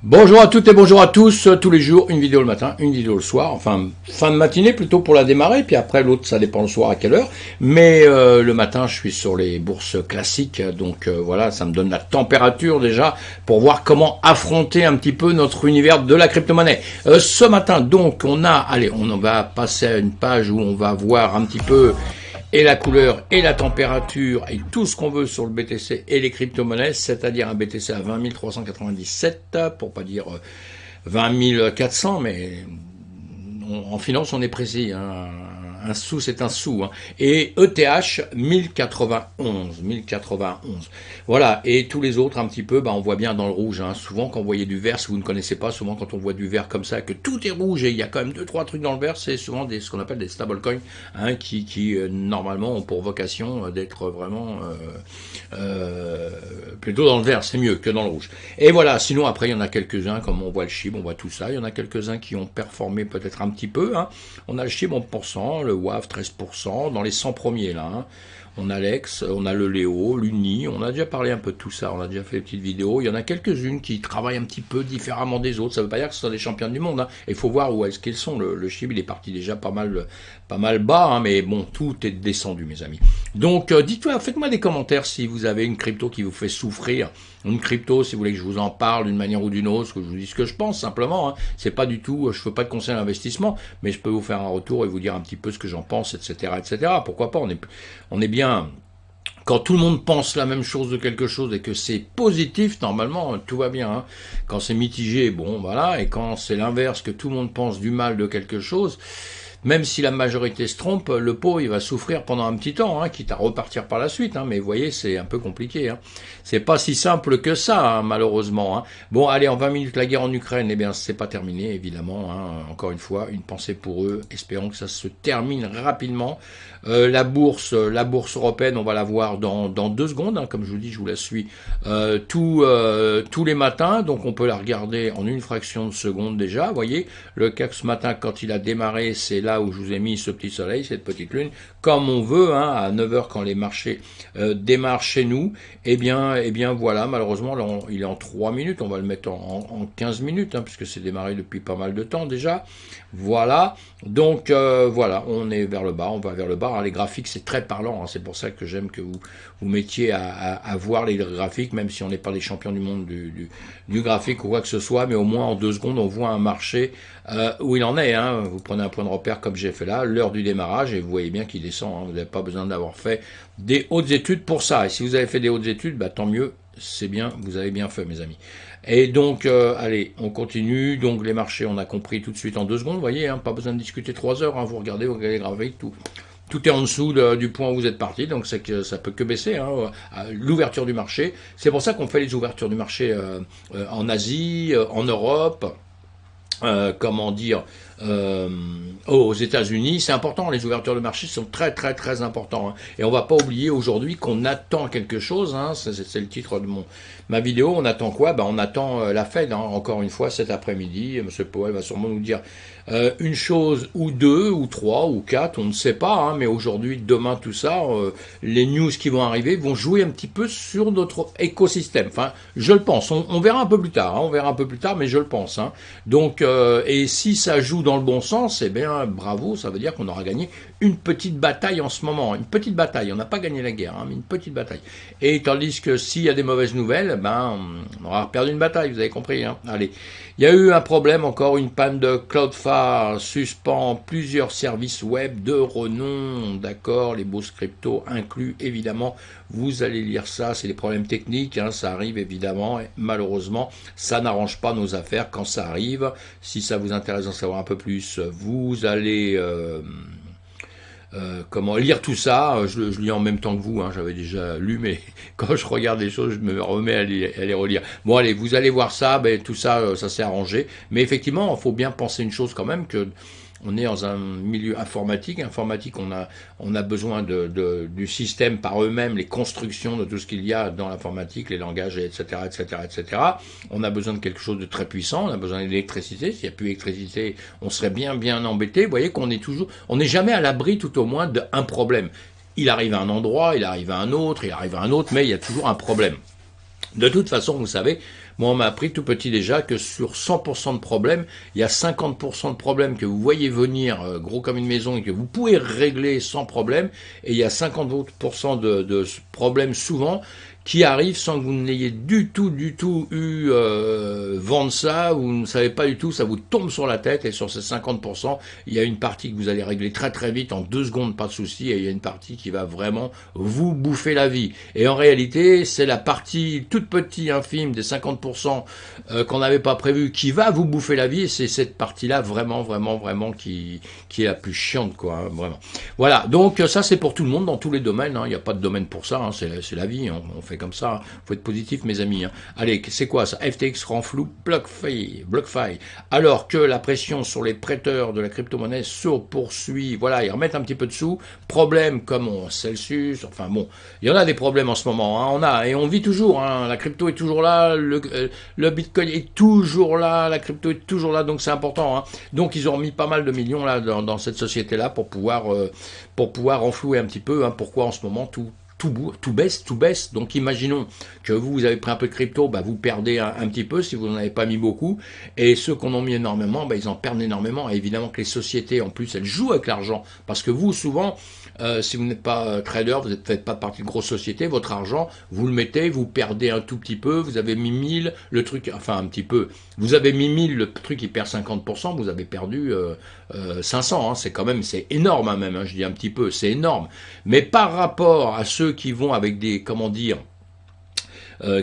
Bonjour à toutes et bonjour à tous, tous les jours, une vidéo le matin, une vidéo le soir, enfin fin de matinée plutôt pour la démarrer, puis après l'autre ça dépend le soir à quelle heure, mais le matin je suis sur les bourses classiques, donc voilà, ça me donne la température déjà pour voir comment affronter un petit peu notre univers de la crypto-monnaie. Ce matin donc on va passer à une page où on va voir un petit peu et la couleur et la température et tout ce qu'on veut sur le BTC et les crypto-monnaies, c'est-à-dire un BTC à 20 397, pour pas dire 20 400, mais en finance on est précis, hein. Un sou c'est un sou, hein. Et ETH 1091. Voilà, et tous les autres un petit peu, on voit bien dans le rouge, hein. Souvent quand vous voyez du vert, si vous ne connaissez pas, souvent quand on voit du vert comme ça, que tout est rouge et il y a quand même 2-3 trucs dans le vert, c'est souvent ce qu'on appelle des stablecoins, hein, qui normalement ont pour vocation d'être vraiment plutôt dans le vert, c'est mieux que dans le rouge. Et voilà, sinon après il y en a quelques-uns, comme on voit le SHIB, on voit tout ça, il y en a quelques-uns qui ont performé peut-être un petit peu, hein. On a le SHIB en %, le WAV 13%, dans les 100 premiers là, hein. On a l'Ex, on a le Léo, l'Uni, on a déjà parlé un peu de tout ça, on a déjà fait des petites vidéos. Il y en a quelques-unes qui travaillent un petit peu différemment des autres, ça veut pas dire que ce sont des champions du monde, hein. Il faut voir où est-ce qu'ils sont. Le SHIB il est parti déjà pas mal bas, hein, mais bon, tout est descendu mes amis. Donc dites-moi, faites-moi des commentaires si vous avez une crypto qui vous fait souffrir, une crypto si vous voulez que je vous en parle d'une manière ou d'une autre, que je vous dise ce que je pense simplement, hein. C'est pas du tout, je fais pas de conseil d'investissement, mais je peux vous faire un retour et vous dire un petit peu ce que j'en pense, etc., etc. Pourquoi pas, on est bien. Quand tout le monde pense la même chose de quelque chose et que c'est positif, normalement, tout va bien, hein. Quand c'est mitigé, bon, voilà, et quand c'est l'inverse, que tout le monde pense du mal de quelque chose, même si la majorité se trompe, le pot il va souffrir pendant un petit temps, hein, quitte à repartir par la suite, hein, mais vous voyez, c'est un peu compliqué, hein. C'est pas si simple que ça, hein, malheureusement, hein. Bon, allez, en 20 minutes, la guerre en Ukraine, eh bien, c'est pas terminé, évidemment, hein. Encore une fois, une pensée pour eux, espérons que ça se termine rapidement. La bourse européenne, on va la voir dans 2 secondes, hein, comme je vous dis, je vous la suis tous les matins, donc on peut la regarder en une fraction de seconde déjà, vous voyez, le CAC ce matin, quand il a démarré, c'est là où je vous ai mis ce petit soleil, cette petite lune, comme on veut, hein, à 9 heures quand les marchés démarrent chez nous, eh bien voilà, malheureusement, là, il est en 3 minutes, on va le mettre en 15 minutes, hein, puisque c'est démarré depuis pas mal de temps déjà, voilà, donc voilà, on est vers le bas, on va vers le bas. Alors, les graphiques c'est très parlant, hein, c'est pour ça que j'aime que vous mettiez à voir les graphiques, même si on n'est pas des champions du monde du graphique ou quoi que ce soit, mais au moins en 2 secondes on voit un marché où il en est, hein. Vous prenez un point de repère comme j'ai fait là, l'heure du démarrage, et vous voyez bien qu'il descend, hein. Vous n'avez pas besoin d'avoir fait des hautes études pour ça, et si vous avez fait des hautes études, tant mieux, c'est bien, vous avez bien fait mes amis. Et donc, allez, on continue. Donc, les marchés, on a compris tout de suite en 2 secondes. Vous voyez, hein, pas besoin de discuter 3 heures. Hein, vous regardez les graphiques, tout est en dessous du point où vous êtes parti. Donc, c'est que ça peut que baisser, hein, l'ouverture du marché. C'est pour ça qu'on fait les ouvertures du marché en Asie, en Europe. Comment dire, aux États-Unis, c'est important, les ouvertures de marché sont très très très importants, hein. Et on va pas oublier aujourd'hui qu'on attend quelque chose, hein, c'est le titre de ma vidéo, on attend quoi? On attend la Fed, hein, encore une fois cet après-midi, M. Powell va sûrement nous dire une chose ou 2 ou 3 ou 4, on ne sait pas, hein, mais aujourd'hui, demain, tout ça, les news qui vont arriver vont jouer un petit peu sur notre écosystème. Enfin, je le pense, on verra un peu plus tard, hein, on verra un peu plus tard, mais je le pense, hein. Donc, et si ça joue dans le bon sens, eh bien, bravo, ça veut dire qu'on aura gagné une petite bataille en ce moment, une petite bataille, on n'a pas gagné la guerre, hein, mais une petite bataille. Et tandis que s'il y a des mauvaises nouvelles, on aura perdu une bataille, vous avez compris, hein. Allez, il y a eu un problème, encore une panne de Cloudflare, suspend plusieurs services web de renom, d'accord, les bourses crypto inclus, évidemment, vous allez lire ça, c'est des problèmes techniques, hein, ça arrive évidemment, et malheureusement, ça n'arrange pas nos affaires quand ça arrive. Si ça vous intéresse d'en savoir un peu plus, vous allez comment lire tout ça, je lis en même temps que vous, hein, j'avais déjà lu, mais quand je regarde les choses, je me remets à les relire. Bon allez, vous allez voir ça, tout ça, ça s'est arrangé, mais effectivement, il faut bien penser une chose quand même, que on est dans un milieu informatique, on a besoin du système par eux-mêmes, les constructions de tout ce qu'il y a dans l'informatique, les langages, etc., etc., etc. On a besoin de quelque chose de très puissant, on a besoin d'électricité. S'il n'y a plus d'électricité, on serait bien embêté. Vous voyez qu'on est on n'est jamais à l'abri, tout au moins, d'un problème. Il arrive à un endroit, il arrive à un autre, mais il y a toujours un problème. De toute façon, vous savez, Moi, on m'a appris tout petit déjà que sur 100% de problèmes, il y a 50% de problèmes que vous voyez venir gros comme une maison et que vous pouvez régler sans problème, et il y a 50% de problèmes souvent qui arrivent sans que vous n'ayez du tout eu vent de ça, vous ne savez pas du tout, ça vous tombe sur la tête, et sur ces 50%, il y a une partie que vous allez régler très vite, en 2 secondes, pas de souci, et il y a une partie qui va vraiment vous bouffer la vie. Et en réalité, c'est la partie toute petite, infime, des 50% qu'on n'avait pas prévu, qui va vous bouffer la vie, et c'est cette partie-là vraiment qui est la plus chiante, quoi, hein, vraiment. Voilà, donc ça c'est pour tout le monde, dans tous les domaines, hein. Il n'y a pas de domaine pour ça, hein. C'est la vie, hein. On fait comme ça, faut être positif mes amis, hein. Allez, c'est quoi ça? FTX rend flou BlockFi. Alors que la pression sur les prêteurs de la crypto-monnaie se poursuit, voilà, ils remettent un petit peu de sous, problème comme Celsius, enfin bon, il y en a des problèmes en ce moment, hein. Et on vit toujours, hein. La crypto est toujours là, le Bitcoin est toujours là, la crypto est toujours là, donc c'est important, hein. Donc ils ont mis pas mal de millions là dans cette société-là pour pouvoir renflouer un petit peu, hein. Pourquoi en ce moment tout baisse. Donc imaginons que vous avez pris un peu de crypto, vous perdez un petit peu si vous n'en avez pas mis beaucoup. Et ceux qu'on en mis énormément, ils en perdent énormément. Et évidemment que les sociétés, en plus, elles jouent avec l'argent. Parce que vous, souvent, si vous n'êtes pas trader, vous n'êtes pas partie de grosse société, votre argent, vous le mettez, vous perdez un tout petit peu, vous avez mis 1000, le truc, enfin un petit peu, vous avez mis 1000, le truc il perd 50%, vous avez perdu 500, hein. C'est quand même, c'est énorme, hein, même, hein, je dis un petit peu, c'est énorme. Mais par rapport à ceux qui vont avec des, comment dire,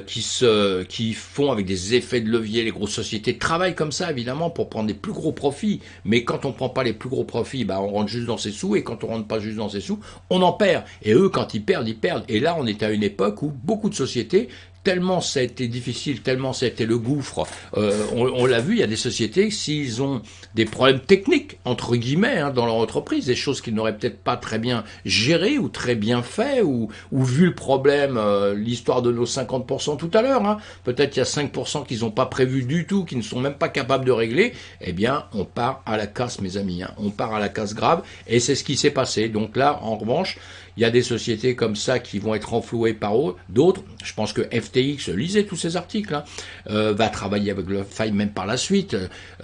qui font avec des effets de levier, les grosses sociétés travaillent comme ça évidemment pour prendre des plus gros profits, mais quand on prend pas les plus gros profits, on rentre juste dans ses sous, et quand on rentre pas juste dans ses sous, on en perd, et eux quand ils perdent, et là on est à une époque où beaucoup de sociétés, tellement ça a été difficile, tellement ça a été le gouffre, on l'a vu, il y a des sociétés, s'ils ont des problèmes techniques, entre guillemets, hein, dans leur entreprise, des choses qu'ils n'auraient peut-être pas très bien gérées, ou très bien fait, ou vu le problème, l'histoire de nos 50% tout à l'heure, hein, peut-être qu'il y a 5% qu'ils n'ont pas prévu du tout, qui ne sont même pas capables de régler, eh bien, on part à la casse, mes amis, hein, on part à la casse grave, et c'est ce qui s'est passé. Donc là, en revanche, il y a des sociétés comme ça qui vont être renflouées par d'autres. Je pense que FTX, lisez tous ces articles, hein, va travailler avec le BlockFi même par la suite.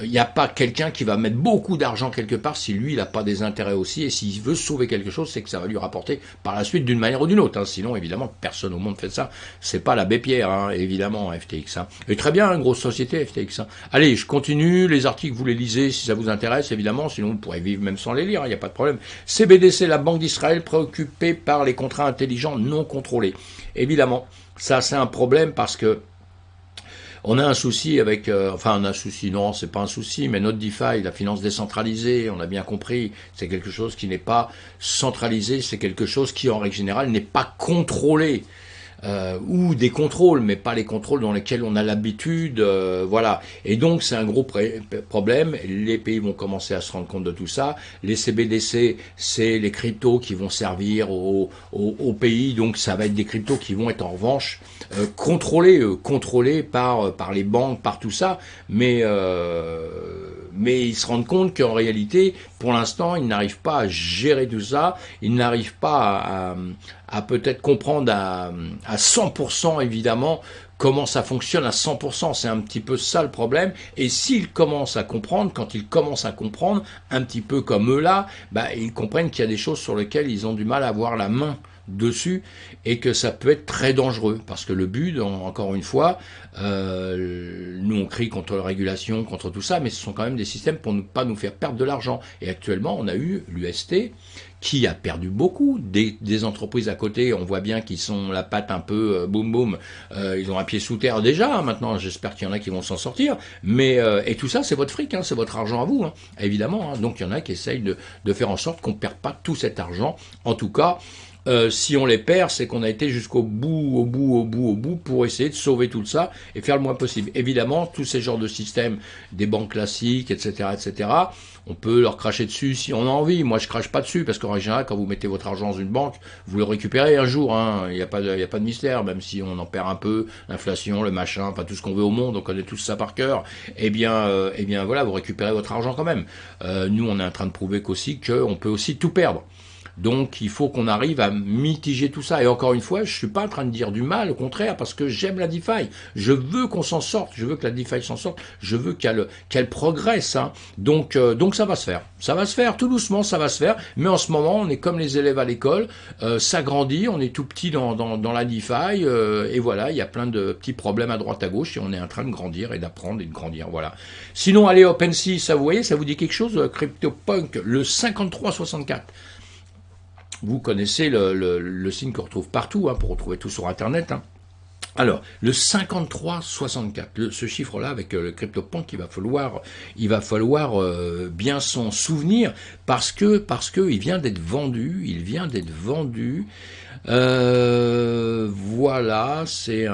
Il n'y a pas quelqu'un qui va mettre beaucoup d'argent quelque part si lui, il n'a pas des intérêts aussi. Et s'il veut sauver quelque chose, c'est que ça va lui rapporter par la suite d'une manière ou d'une autre, hein. Sinon, évidemment, personne au monde fait ça. C'est pas l'abbé Pierre, hein, évidemment, FTX. Hein. Et très bien, une grosse société, FTX. Hein. Allez, je continue. Les articles, vous les lisez si ça vous intéresse, évidemment. Sinon, vous pourrez vivre même sans les lire, il n'y a pas de problème. CBDC, la Banque d'Israël, préoccupée par les contrats intelligents non contrôlés. Évidemment, ça c'est un problème parce que on a un souci avec, on a un souci, non, c'est pas un souci, mais notre DeFi, la finance décentralisée, on a bien compris, c'est quelque chose qui n'est pas centralisé, c'est quelque chose qui, en règle générale, n'est pas contrôlé. Ou des contrôles, mais pas les contrôles dans lesquels on a l'habitude, voilà. Et donc c'est un gros problème. Les pays vont commencer à se rendre compte de tout ça. Les CBDC, c'est les cryptos qui vont servir au pays, donc ça va être des cryptos qui vont être en revanche contrôlés par les banques, par tout ça, mais ils se rendent compte qu'en réalité, pour l'instant, ils n'arrivent pas à gérer tout ça, ils n'arrivent pas à peut-être comprendre à 100% évidemment comment ça fonctionne à 100%, c'est un petit peu ça le problème, et s'ils commencent à comprendre, quand ils commencent à comprendre, un petit peu comme eux là, ils comprennent qu'il y a des choses sur lesquelles ils ont du mal à avoir la main dessus, et que ça peut être très dangereux, parce que le but, encore une fois, nous on crie contre la régulation, contre tout ça, mais ce sont quand même des systèmes pour ne pas nous faire perdre de l'argent, et actuellement on a eu l'UST, qui a perdu beaucoup, des entreprises à côté, on voit bien qu'ils sont la patte un peu boum boum, ils ont un pied sous terre déjà, hein, maintenant j'espère qu'il y en a qui vont s'en sortir, mais et tout ça c'est votre fric, hein, c'est votre argent à vous, hein, évidemment, hein, donc il y en a qui essayent de faire en sorte qu'on ne perde pas tout cet argent, en tout cas, si on les perd, c'est qu'on a été jusqu'au bout, au bout, pour essayer de sauver tout ça et faire le moins possible. Évidemment, tous ces genres de systèmes, des banques classiques, etc., on peut leur cracher dessus si on a envie. Moi, je crache pas dessus parce qu'en général, quand vous mettez votre argent dans une banque, vous le récupérez un jour. Hein. Il n'y a pas de mystère, même si on en perd un peu, l'inflation, le machin, enfin tout ce qu'on veut au monde, on connaît tous ça par cœur. Eh bien, voilà, vous récupérez votre argent quand même. Nous, on est en train de prouver qu'on peut aussi tout perdre. Donc il faut qu'on arrive à mitiger tout ça. Et encore une fois, je suis pas en train de dire du mal, au contraire, parce que j'aime la DeFi. Je veux qu'on s'en sorte, je veux que la DeFi s'en sorte, je veux qu'elle progresse. Hein. Donc ça va se faire. Ça va se faire, tout doucement, ça va se faire. Mais en ce moment, on est comme les élèves à l'école, ça grandit, on est tout petit dans la DeFi, et voilà, il y a plein de petits problèmes à droite à gauche, et on est en train de grandir et d'apprendre et de grandir. Voilà. Sinon, allez, OpenSea, ça vous voyez, ça vous dit quelque chose, CryptoPunk, le 5364. Vous connaissez le signe qu'on retrouve partout, hein, pour retrouver tout sur Internet. Hein. Alors, le 53-64, ce chiffre-là avec le CryptoPunk, il va falloir bien s'en souvenir parce que il vient d'être vendu, voilà, c'est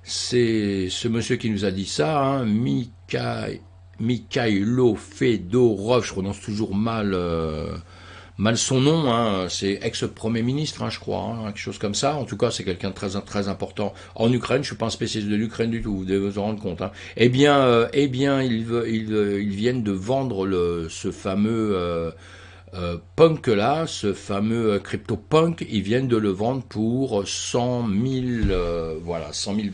c'est ce monsieur qui nous a dit ça, hein, Mikhailo Fedorov, je prononce toujours mal son nom, hein, c'est ex-premier ministre, hein, je crois, hein, quelque chose comme ça. En tout cas, c'est quelqu'un de très important en Ukraine. Je suis pas un spécialiste de l'Ukraine du tout, vous devez vous en rendre compte. Hein. Eh bien, ils viennent de vendre ce fameux punk là, ce fameux CryptoPunk, ils viennent de le vendre pour 100 000, voilà, 100 000 $.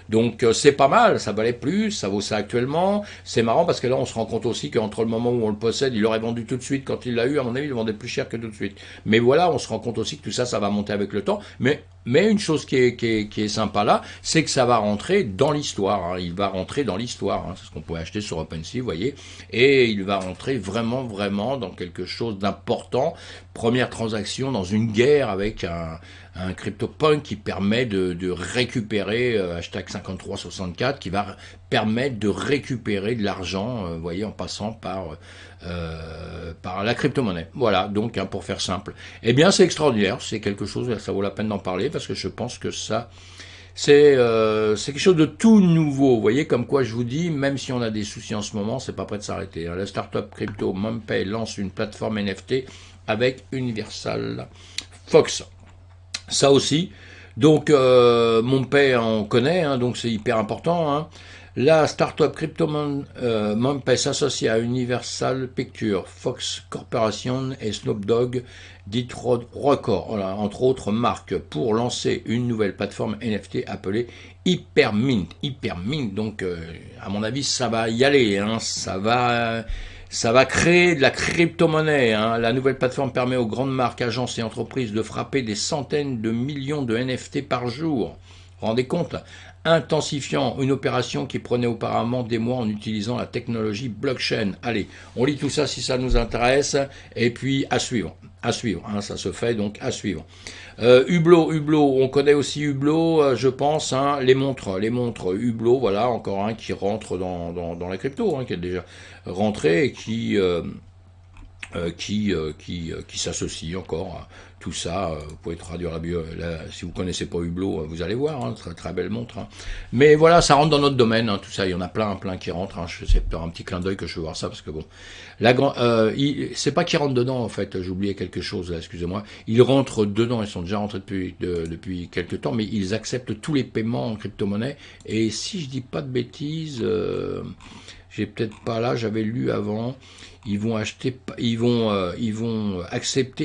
Donc c'est pas mal, ça valait plus, ça vaut ça actuellement. C'est marrant parce que là on se rend compte aussi qu'entre le moment où on le possède, il l'aurait vendu tout de suite quand il l'a eu, à mon avis il le vendait plus cher que tout de suite. Mais voilà, on se rend compte aussi que tout ça, ça va monter avec le temps. Mais une chose qui est sympa là, c'est que ça va rentrer dans l'histoire. Hein. Il va rentrer dans l'histoire. Hein. C'est ce qu'on pouvait acheter sur OpenSea, vous voyez. Et il va rentrer vraiment dans quelque chose d'important. Première transaction dans une guerre avec un CryptoPunk qui permet de récupérer, hashtag 5364, qui va permettre de récupérer de l'argent, vous voyez, en passant par la crypto-monnaie. Voilà, donc hein, pour faire simple. Eh bien, c'est extraordinaire, c'est quelque chose, ça vaut la peine d'en parler, parce que je pense que ça, c'est quelque chose de tout nouveau. Vous voyez, comme quoi je vous dis, même si on a des soucis en ce moment, c'est pas prêt de s'arrêter. Hein. La startup crypto MumPay lance une plateforme NFT avec Universal Fox. Ça aussi. Donc, MumPay, on connaît, hein, donc c'est hyper important. Hein. La startup crypto MumPay s'associe à Universal Pictures, Fox Corporation et Snoop Dogg, Deep Record, voilà, entre autres marques, pour lancer une nouvelle plateforme NFT appelée Hypermint. Hypermint, donc à mon avis, ça va y aller, hein, ça va créer de la crypto-monnaie. Hein. La nouvelle plateforme permet aux grandes marques, agences et entreprises de frapper des centaines de millions de NFT par jour. Vous vous rendez compte? Intensifiant une opération qui prenait auparavant des mois en utilisant la technologie blockchain. Allez, on lit tout ça si ça nous intéresse, et puis à suivre, hein, ça se fait donc à suivre. Hublot, on connaît aussi Hublot, je pense, hein, les montres Hublot, voilà, encore un qui rentre dans la crypto, hein, qui est déjà rentré et qui s'associe encore à tout ça. Vous pouvez traduire si vous connaissez pas Hublot, vous allez voir, hein, très très belle montre. Hein. Mais voilà, ça rentre dans notre domaine, hein, tout ça. Il y en a plein qui rentrent. Hein. C'est peut-être un petit clin d'œil que je veux voir ça parce que bon, c'est pas qu'ils rentrent dedans en fait. J'ai oublié quelque chose, excusez-moi. Ils rentrent dedans. Ils sont déjà rentrés depuis quelques temps, mais ils acceptent tous les paiements en crypto-monnaie. Et si je dis pas de bêtises. J'ai peut-être pas là, j'avais lu avant. Ils vont accepter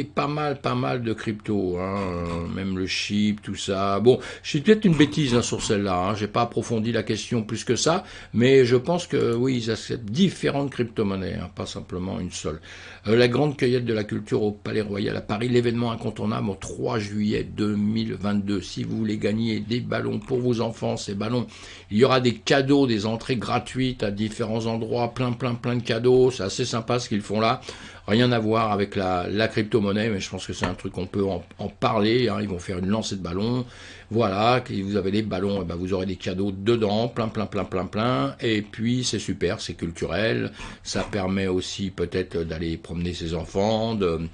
pas mal de crypto, hein, même le chip, tout ça. Bon, j'ai peut-être une bêtise hein, sur celle-là. Hein, j'ai pas approfondi la question plus que ça, mais je pense que oui, ils acceptent différentes crypto-monnaies, hein, pas simplement une seule. La grande cueillette de la culture au Palais Royal à Paris, l'événement incontournable au 3 juillet 2022. Si vous voulez gagner des ballons pour vos enfants, ces ballons, il y aura des cadeaux, des entrées gratuites à différents endroits, plein de cadeaux. C'est assez sympa ce qu'ils font là. Rien à voir avec la crypto-monnaie, mais je pense que c'est un truc qu'on peut en parler. Hein. Ils vont faire une lancée de ballons. Voilà, vous avez des ballons, et ben vous aurez des cadeaux dedans, plein. Et puis c'est super, c'est culturel. Ça permet aussi peut-être d'aller promener ses enfants, de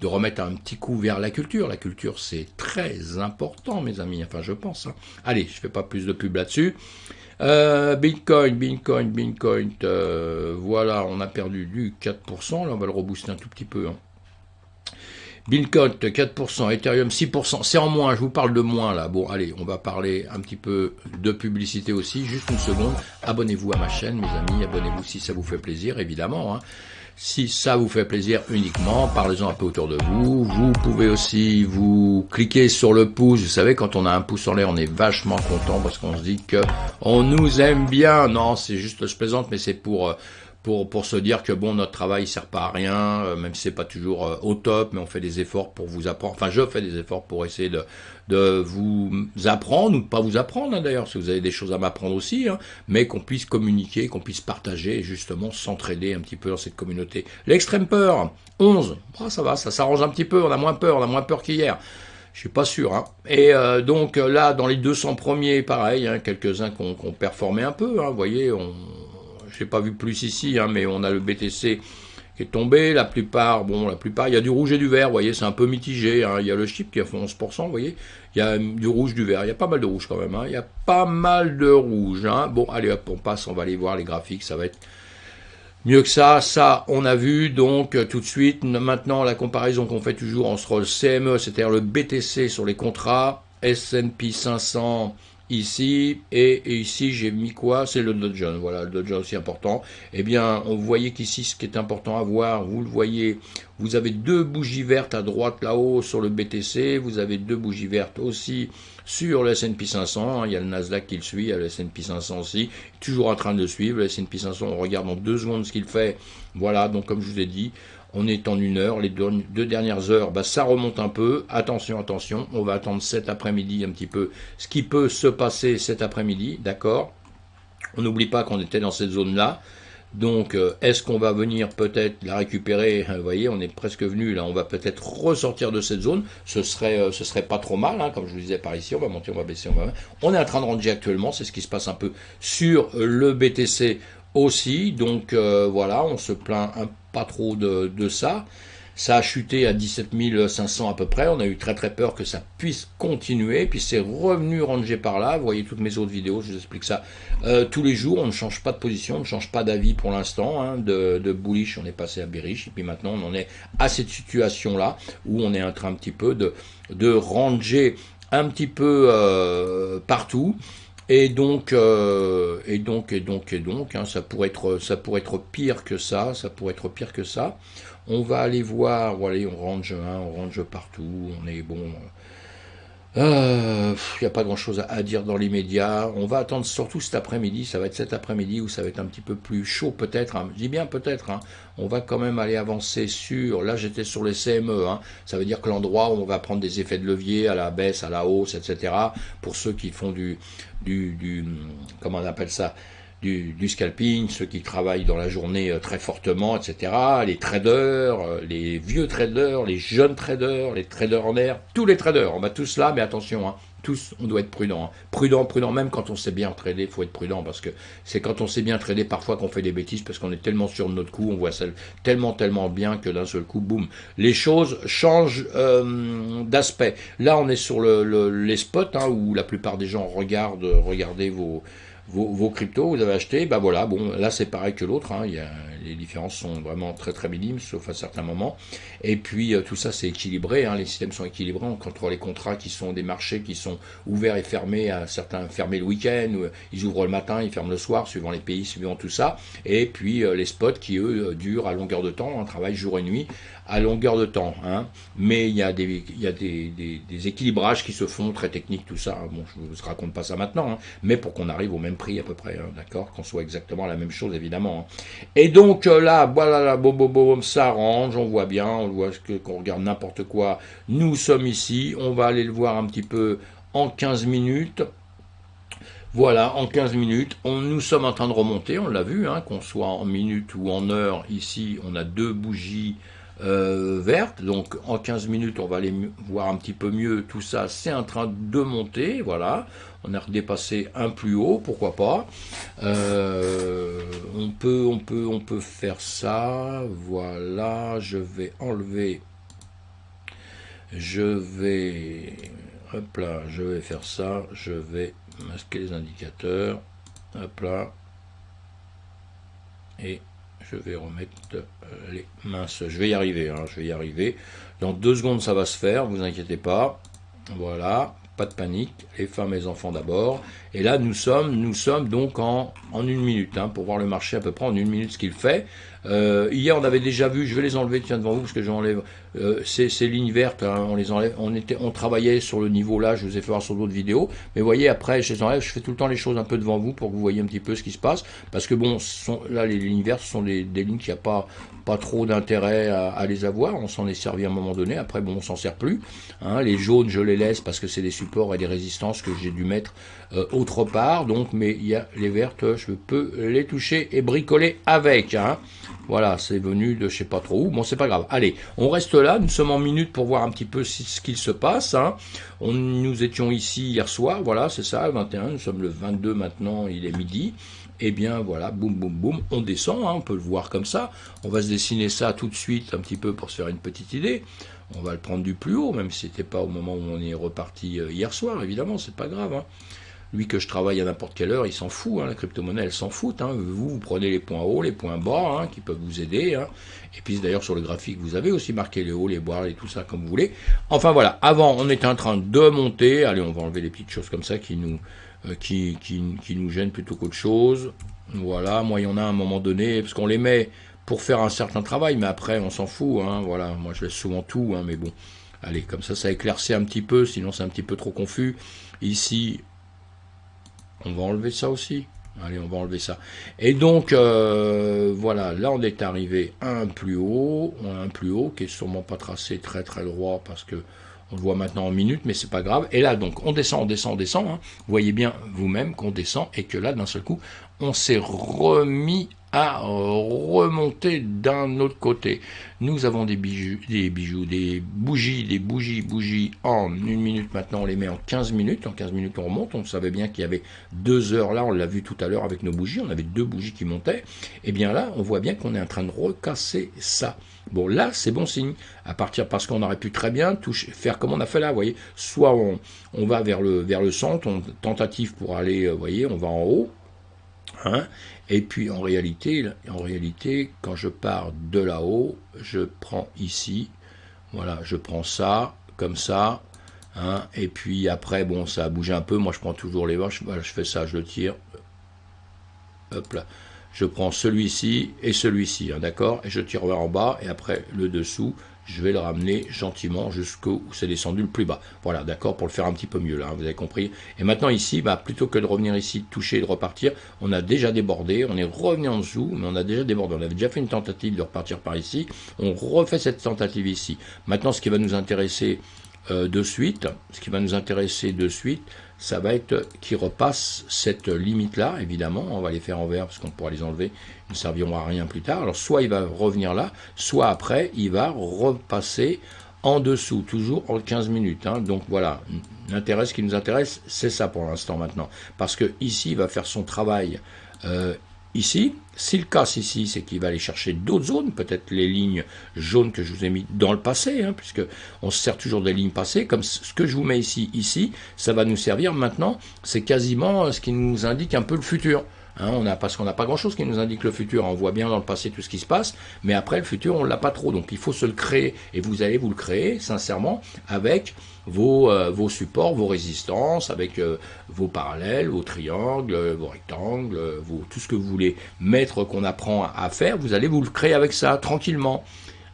remettre un petit coup vers la culture. La culture, c'est très important, mes amis. Enfin, je pense. Hein. Allez, je fais pas plus de pub là-dessus. Bitcoin, voilà, on a perdu du 4%, là on va le rebooster un tout petit peu. Hein. Bitcoin 4%, Ethereum 6%, c'est en moins, je vous parle de moins là. Bon, allez, on va parler un petit peu de publicité aussi, juste une seconde. Abonnez-vous à ma chaîne, mes amis, abonnez-vous si ça vous fait plaisir, évidemment. Hein. Si ça vous fait plaisir uniquement, parlez-en un peu autour de vous. Vous pouvez aussi vous cliquer sur le pouce. Vous savez, quand on a un pouce en l'air, on est vachement content parce qu'on se dit que on nous aime bien. Non, c'est juste, je plaisante, mais c'est pour se dire que bon, notre travail sert pas à rien, même si c'est pas toujours au top, mais on fait des efforts pour vous apprendre. Enfin, je fais des efforts pour essayer de vous apprendre ou de pas vous apprendre, hein, d'ailleurs, si vous avez des choses à m'apprendre aussi, hein, mais qu'on puisse communiquer, qu'on puisse partager et justement s'entraider un petit peu dans cette communauté. L'extrême peur, 11, oh, ça va, ça s'arrange un petit peu, on a moins peur qu'hier. Je suis pas sûr. Hein. Et donc là, dans les 200 premiers, pareil, hein, quelques-uns qui ont performé un peu. Hein, vous voyez, j'ai pas vu plus ici, hein, mais on a le BTC qui est tombé. La plupart, il y a du rouge et du vert. Vous voyez, c'est un peu mitigé. Hein. Il y a le chip qui a fait 11%. Vous voyez, il y a du rouge, du vert. Il y a pas mal de rouge quand même. Hein. Il y a pas mal de rouge. Hein. Bon, allez hop, on passe. On va aller voir les graphiques. Ça va être mieux que ça. Ça, on a vu. Donc, tout de suite, maintenant, la comparaison qu'on fait toujours entre le CME, c'est-à-dire le BTC sur les contrats, S&P 500 ici, et ici j'ai mis quoi? C'est le Dow Jones, voilà, le Dow Jones aussi important. Eh bien, on voyait qu'ici, ce qui est important à voir, vous le voyez, vous avez deux bougies vertes à droite là-haut sur le BTC, vous avez deux bougies vertes aussi sur le S&P 500, il y a le Nasdaq qui le suit, il y a le S&P 500 aussi, toujours en train de le suivre, le S&P 500, on regarde en 2 secondes ce qu'il fait, voilà, donc comme je vous ai dit, on est en 1 heure, les deux dernières heures, ça remonte un peu, attention, on va attendre cet après-midi un petit peu, ce qui peut se passer cet après-midi, d'accord? On n'oublie pas qu'on était dans cette zone-là, donc est-ce qu'on va venir peut-être la récupérer? Vous voyez, on est presque venu, là, on va peut-être ressortir de cette zone, ce serait pas trop mal, hein, comme je vous disais par ici, on va monter, on va baisser, on est en train de ranger actuellement, c'est ce qui se passe un peu sur le BTC aussi, donc voilà, on se plaint pas trop de ça. Ça a chuté à 17 500 à peu près. On a eu très peur que ça puisse continuer. Puis c'est revenu ranger par là. Vous voyez toutes mes autres vidéos, je vous explique ça tous les jours. On ne change pas de position, on ne change pas d'avis pour l'instant. Hein. De bullish, on est passé à bearish. Et puis maintenant, on en est à cette situation-là où on est en train un petit peu de ranger un petit peu partout. Et donc, hein, ça pourrait être pire que ça, On va aller voir, voilà, on range partout, on est bon. Il n'y a pas grand-chose à dire dans les médias. On va attendre surtout cet après-midi. Ça va être cet après-midi où ça va être un petit peu plus chaud peut-être. Hein. Je dis bien peut-être. Hein. On va quand même aller avancer sur... Là, j'étais sur les CME. Hein. Ça veut dire que l'endroit où on va prendre des effets de levier à la baisse, à la hausse, etc. Pour ceux qui font du comment on appelle ça, du scalping, ceux qui travaillent dans la journée très fortement, etc., les traders, les vieux traders, les jeunes traders, les traders en air, tous les traders, on va tous là, mais attention, hein, tous, on doit être prudent, hein. Prudent, même quand on sait bien trader, il faut être prudent, parce que c'est quand on sait bien trader parfois qu'on fait des bêtises, parce qu'on est tellement sûr de notre coup, on voit ça tellement bien que d'un seul coup, boum, les choses changent d'aspect. Là, on est sur les spots, hein, où la plupart des gens regardez vos cryptos, vous avez acheté, voilà, bon, là c'est pareil que l'autre, hein, les différences sont vraiment très minimes, sauf à certains moments, et puis tout ça c'est équilibré, hein, les systèmes sont équilibrés, on contrôle les contrats qui sont des marchés qui sont ouverts et fermés, à certains fermés le week-end, ils ouvrent le matin, ils ferment le soir, suivant les pays, suivant tout ça, et puis les spots qui eux durent à longueur de temps, on travaille jour et nuit, à longueur de temps, hein. Mais il y a des équilibrages qui se font très techniques, tout ça. Bon, je vous raconte pas ça maintenant, hein, mais pour qu'on arrive au même prix à peu près, hein, d'accord, qu'on soit exactement la même chose évidemment. Hein. Et donc là, voilà, là, ça range, on voit bien, on voit qu'on regarde n'importe quoi. Nous sommes ici, on va aller le voir un petit peu en 15 minutes. Voilà, en 15 minutes, nous sommes en train de remonter, on l'a vu, hein, qu'on soit en minutes ou en heures, ici on a deux bougies vertes, donc en 15 minutes on va aller voir un petit peu mieux, tout ça c'est en train de monter, voilà, on a redépassé un plus haut, pourquoi pas, on peut faire ça, voilà, je vais hop là, je vais faire ça, je vais masquer les indicateurs, hop là, et je vais remettre les minces. Je vais y arriver, hein, je vais y arriver. Dans 2 secondes, ça va se faire, vous inquiétez pas. Voilà, pas de panique. Les femmes et les enfants d'abord. Et là, nous sommes donc en 1 minute, hein, pour voir le marché à peu près en 1 minute ce qu'il fait. Hier, on avait déjà vu, je vais les enlever, tiens, devant vous, parce que j'enlève ces lignes vertes, hein, on les enlève. On travaillait sur le niveau là, je vous ai fait voir sur d'autres vidéos. Mais vous voyez, après, je les enlève, je fais tout le temps les choses un peu devant vous pour que vous voyez un petit peu ce qui se passe. Parce que bon, là, les lignes vertes, ce sont des lignes qui n'ont pas trop d'intérêt à les avoir. On s'en est servi à un moment donné. Après, bon, on s'en sert plus. Hein. Les jaunes, je les laisse parce que c'est des supports et des résistances que j'ai dû mettre autre part. Donc, mais il y a les vertes, je peux les toucher et bricoler avec. Hein. Voilà, c'est venu de je sais pas trop où. Bon, c'est pas grave. Allez, on reste là. Nous sommes en minute pour voir un petit peu ce qu'il se passe. Hein. Nous étions ici hier soir. Voilà, c'est ça, le 21. Nous sommes le 22 maintenant. Il est midi. Eh bien, voilà, boum, boum, boum. On descend. Hein, on peut le voir comme ça. On va se dessiner ça tout de suite un petit peu pour se faire une petite idée. On va le prendre du plus haut, même si c'était pas au moment où on est reparti hier soir. Évidemment, c'est pas grave. Hein. Lui, que je travaille à n'importe quelle heure, il s'en fout, hein, la crypto-monnaie, elle s'en fout. Hein. Vous prenez les points hauts, les points bas, hein, qui peuvent vous aider. Hein. Et puis d'ailleurs, sur le graphique, vous avez aussi marqué les hauts, les bas, et tout ça, comme vous voulez. Enfin voilà, avant, on était en train de monter. Allez, on va enlever les petites choses comme ça qui nous gênent plutôt qu'autre chose. Voilà, moi, il y en a à un moment donné, parce qu'on les met pour faire un certain travail, mais après, on s'en fout. Hein. Voilà, moi, je laisse souvent tout, hein, mais bon. Allez, comme ça éclaircit un petit peu, sinon c'est un petit peu trop confus. Ici... on va enlever ça aussi. Allez, on va enlever ça. Et donc, voilà, là on est arrivé à un plus haut qui est sûrement pas tracé très très droit parce que on le voit maintenant en minutes, mais c'est pas grave. Et là, donc, on descend. Hein. Vous voyez bien vous-même qu'on descend et que là, d'un seul coup, on s'est remis à remonter d'un autre côté. Nous avons des bougies en 1 minute. Maintenant, on les met en 15 minutes. En 15 minutes, on remonte. On savait bien qu'il y avait 2 heures là. On l'a vu tout à l'heure avec nos bougies. On avait 2 bougies qui montaient. Et bien là, on voit bien qu'on est en train de recasser ça. Bon, là, c'est bon signe. À partir, parce qu'on aurait pu très bien faire comme on a fait là, vous voyez. Soit on va vers le centre, tentative pour aller, vous voyez, on va en haut. Hein, et puis en réalité, quand je pars de là-haut, je prends ici, voilà, je prends ça, comme ça, hein, et puis après, bon, ça a bougé un peu, moi je prends toujours les vaches, voilà, je fais ça, je le tire, hop là, je prends celui-ci et celui-ci, hein, d'accord, et je tire vers en bas, et après le dessous, je vais le ramener gentiment jusqu'où c'est descendu le plus bas. Voilà, d'accord, pour le faire un petit peu mieux, là, hein, vous avez compris. Et maintenant ici, bah, plutôt que de revenir ici, de toucher et de repartir, on a déjà débordé, on est revenu en dessous, mais on a déjà débordé. On avait déjà fait une tentative de repartir par ici, on refait cette tentative ici. Maintenant, ce qui va nous intéresser de suite, ça va être qu'ils repassent cette limite-là, évidemment, on va les faire en vert parce qu'on pourra les enlever, ils ne serviront à rien plus tard. Alors soit il va revenir là, soit après, il va repasser en dessous, toujours en 15 minutes. Hein. Donc voilà, l'intérêt, ce qui nous intéresse, c'est ça pour l'instant maintenant. Parce que ici, il va faire son travail ici. S'il casse ici, c'est qu'il va aller chercher d'autres zones, peut-être les lignes jaunes que je vous ai mis dans le passé, hein, puisque on se sert toujours des lignes passées, comme ce que je vous mets ici, ça va nous servir maintenant, c'est quasiment ce qui nous indique un peu le futur. Hein, parce qu'on n'a pas grand-chose qui nous indique le futur, on voit bien dans le passé tout ce qui se passe, mais après le futur on ne l'a pas trop, donc il faut se le créer, et vous allez vous le créer sincèrement avec vos supports, vos résistances, avec vos parallèles, vos triangles, vos rectangles, tout ce que vous voulez mettre qu'on apprend à faire, vous allez vous le créer avec ça, tranquillement.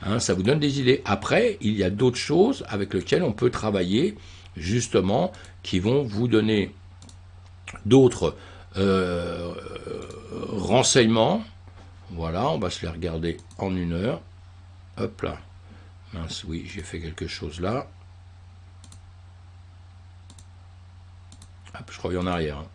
Hein, ça vous donne des idées. Après, il y a d'autres choses avec lesquelles on peut travailler, justement, qui vont vous donner d'autres renseignements. Voilà, on va se les regarder en 1 heure. Hop là. Mince, oui, j'ai fait quelque chose là. Hop, je reviens en arrière. Hein.